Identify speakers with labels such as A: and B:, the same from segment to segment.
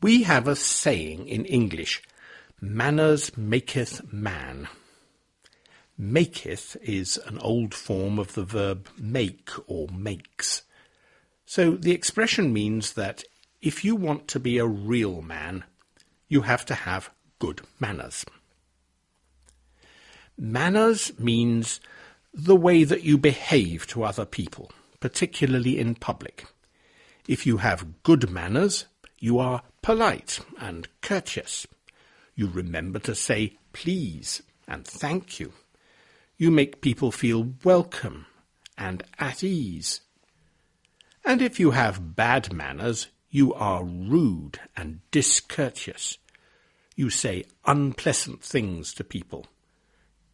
A: We have a saying in English, manners maketh man. Maketh is an old form of the verb make or makes. So the expression means that if you want to be a real man, you have to have good manners. Manners means the way that you behave to other people, particularly in public. If you have good manners, you are polite and courteous. You remember to say please and thank you. You make people feel welcome and at ease. And if you have bad manners, you are rude and discourteous. You say unpleasant things to people.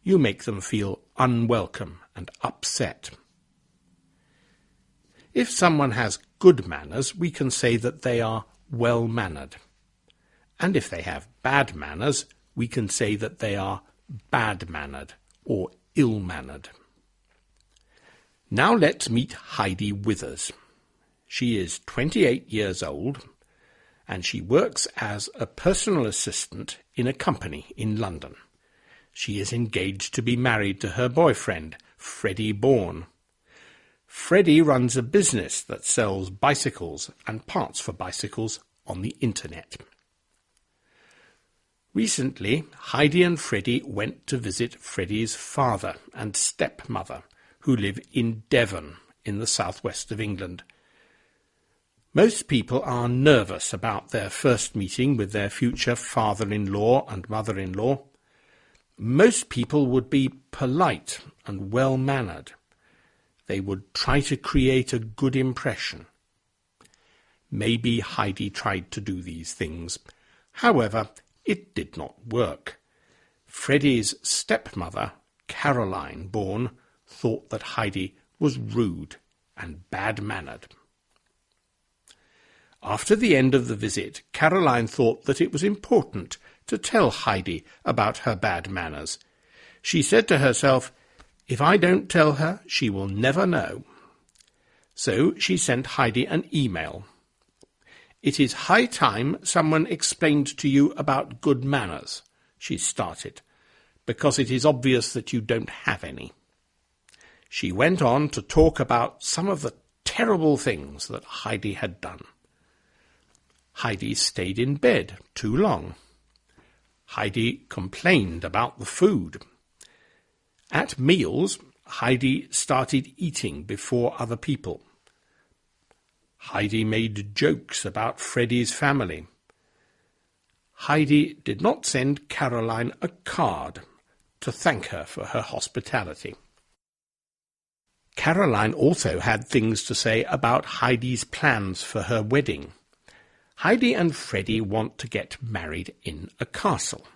A: You make them feel unwelcome and upset. If someone has good manners, we can say that they are well-mannered. And if they have bad manners, we can say that they are bad-mannered or ill-mannered. Now let's meet Heidi Withers. She is 28 years old and she works as a personal assistant in a company in London. She is engaged to be married to her boyfriend, Freddie Bourne. Freddie runs a business that sells bicycles and parts for bicycles on the internet. Recently, Heidi and Freddie went to visit Freddie's father and stepmother, who live in Devon in the southwest of England. Most people are nervous about their first meeting with their future father-in-law and mother-in-law. Most people would be polite and well-mannered. They would try to create a good impression. Maybe Heidi tried to do these things. However, it did not work. Freddie's stepmother, Caroline Bourne, thought that Heidi was rude and bad-mannered. After the end of the visit, Caroline thought that it was important to tell Heidi about her bad manners. She said to herself, "If I don't tell her, she will never know." So she sent Heidi an email. "It is high time someone explained to you about good manners," she started, "because it is obvious that you don't have any." She went on to talk about some of the terrible things that Heidi had done. Heidi stayed in bed too long. Heidi complained about the food. At meals, Heidi started eating before other people. Heidi made jokes about Freddie's family. Heidi did not send Caroline a card to thank her for her hospitality. Caroline also had things to say about Heidi's plans for her wedding. Heidi and Freddie want to get married in a castle.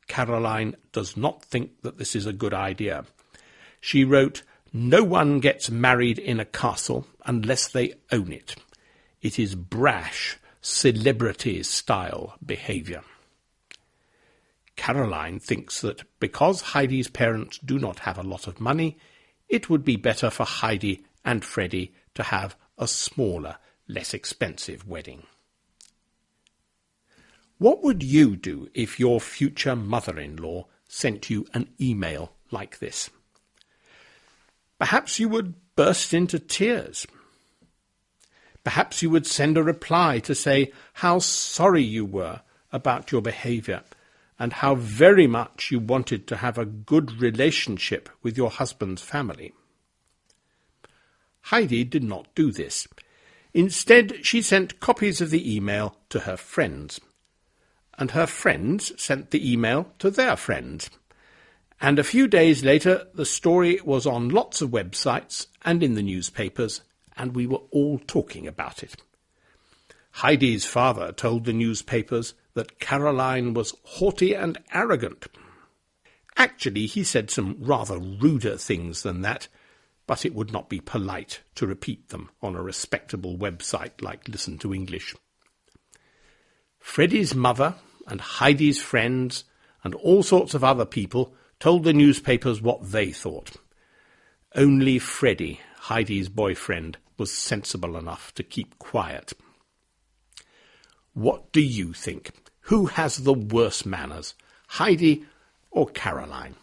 A: Caroline does not think that this is a good idea. She wrote, "No one gets married in a castle unless they own it. It is brash, celebrity-style behaviour." Caroline thinks that because Heidi's parents do not have a lot of money, it would be better for Heidi and Freddie to have a smaller, less expensive wedding. What would you do if your future mother-in-law sent you an email like this? Perhaps you would burst into tears. Perhaps you would send a reply to say how sorry you were about your behaviour and how very much you wanted to have a good relationship with your husband's family. Heidi did not do this. Instead, she sent copies of the email to her friends. And her friends sent the email to their friends. And a few days later, the story was on lots of websites and in the newspapers, and we were all talking about it. Heidi's father told the newspapers that Caroline was haughty and arrogant. Actually, he said some rather ruder things than that, but it would not be polite to repeat them on a respectable website like Listen to English. Freddie's mother and Heidi's friends and all sorts of other people told the newspapers what they thought. Only Freddie, Heidi's boyfriend, was sensible enough to keep quiet. What do you think? Who has the worst manners, Heidi or Caroline?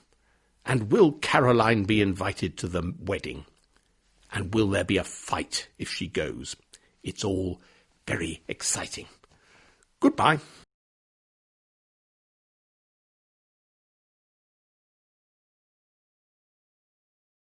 A: And will Caroline be invited to the wedding? And will there be a fight if she goes? It's all very exciting. Goodbye.